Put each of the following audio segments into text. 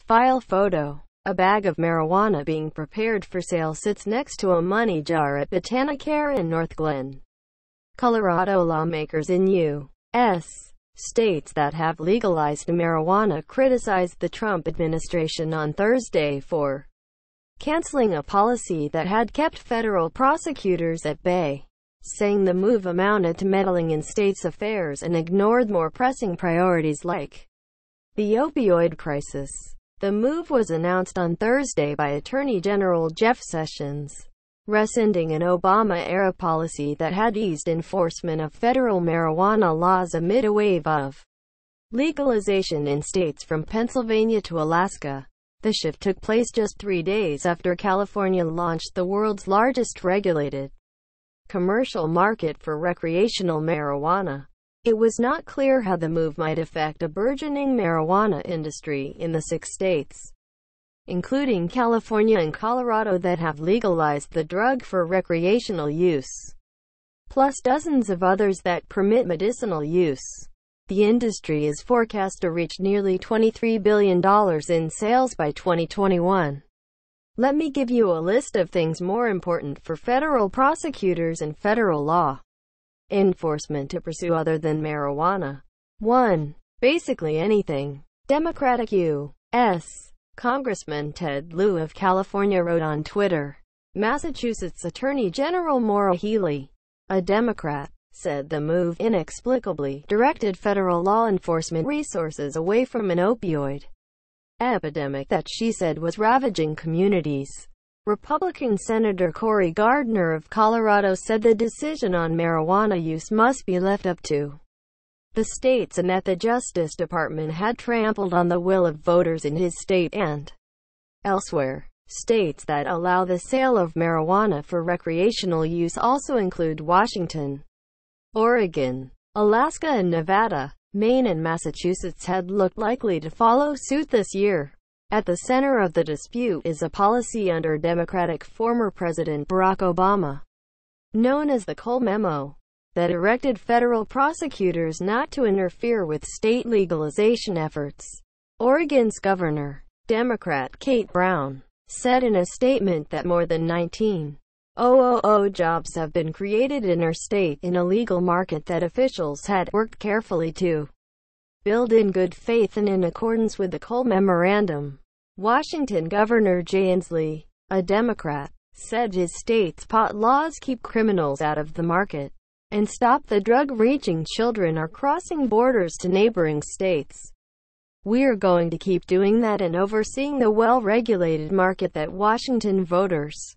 file photo. A bag of marijuana being prepared for sale sits next to a money jar at BotanaCare in Northglenn. Colorado lawmakers in U.S. states that have legalized marijuana criticized the Trump administration on Thursday for canceling a policy that had kept federal prosecutors at bay, saying the move amounted to meddling in states' affairs and ignored more pressing priorities like the opioid crisis. The move was announced on Thursday by Attorney General Jeff Sessions, rescinding an Obama-era policy that had eased enforcement of federal marijuana laws amid a wave of legalization in states from Pennsylvania to Alaska. The shift took place just 3 days after California launched the world's largest regulated commercial market for recreational marijuana. It was not clear how the move might affect a burgeoning marijuana industry in the 6 states, including California and Colorado, that have legalized the drug for recreational use, plus dozens of others that permit medicinal use. The industry is forecast to reach nearly $23 billion in sales by 2021. Let me give you a list of things more important for federal prosecutors and federal law enforcement to pursue other than marijuana. 1. Basically anything. Democratic U.S. Congressman Ted Lieu of California wrote on Twitter. Massachusetts Attorney General Maura Healey, a Democrat, said the move inexplicably directed federal law enforcement resources away from an opioid epidemic that she said was ravaging communities. Republican Senator Cory Gardner of Colorado said the decision on marijuana use must be left up to the states and that the Justice Department had trampled on the will of voters in his state and elsewhere. States that allow the sale of marijuana for recreational use also include Washington, Oregon, Alaska and Nevada. Maine and Massachusetts had looked likely to follow suit this year. At the center of the dispute is a policy under Democratic former President Barack Obama, known as the Cole Memo, that directed federal prosecutors not to interfere with state legalization efforts. Oregon's Governor, Democrat Kate Brown, said in a statement that more than 19,000 jobs have been created in her state in a legal market that officials had worked carefully to build in good faith and in accordance with the Cole Memorandum. Washington Governor Jay Inslee, a Democrat, said his state's pot laws keep criminals out of the market and stop the drug reaching children or crossing borders to neighboring states. We're going to keep doing that and overseeing the well-regulated market that Washington voters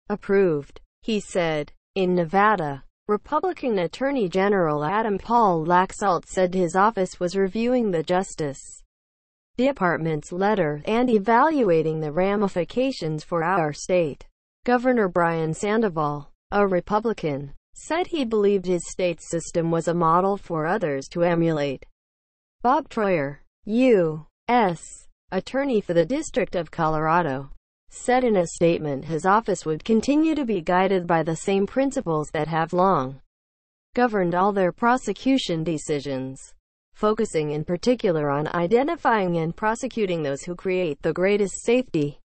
approved, he said. In Nevada, Republican Attorney General Adam Paul Laxalt said his office was reviewing the Justice Department's letter and evaluating the ramifications for our state. Governor Brian Sandoval, a Republican, said he believed his state's system was a model for others to emulate. Bob Troyer, U.S. Attorney for the District of Colorado, said in a statement his office would continue to be guided by the same principles that have long governed all their prosecution decisions, focusing in particular on identifying and prosecuting those who create the greatest safety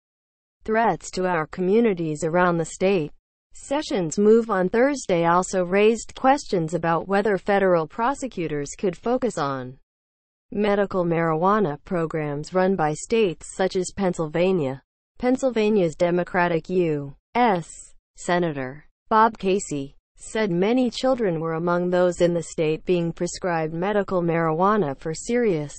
threats to our communities around the state. Sessions' move on Thursday also raised questions about whether federal prosecutors could focus on medical marijuana programs run by states such as Pennsylvania. Pennsylvania's Democratic U.S. Senator Bob Casey said many children were among those in the state being prescribed medical marijuana for serious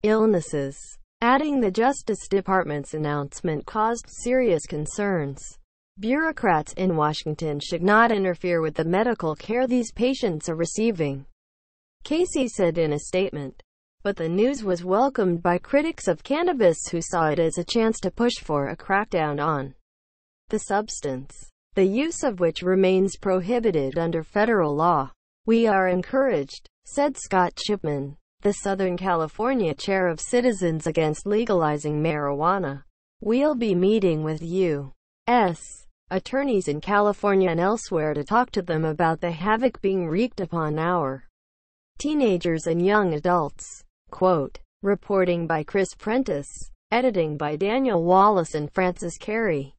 illnesses, adding the Justice Department's announcement caused serious concerns. Bureaucrats in Washington should not interfere with the medical care these patients are receiving, Casey said in a statement. But the news was welcomed by critics of cannabis who saw it as a chance to push for a crackdown on the substance, the use of which remains prohibited under federal law. We are encouraged, said Scott Chipman, the Southern California chair of Citizens Against Legalizing Marijuana. We'll be meeting with U.S. attorneys in California and elsewhere to talk to them about the havoc being wreaked upon our teenagers and young adults. Quote, reporting by Chris Prentice. Editing by Daniel Wallace and Francis Carey.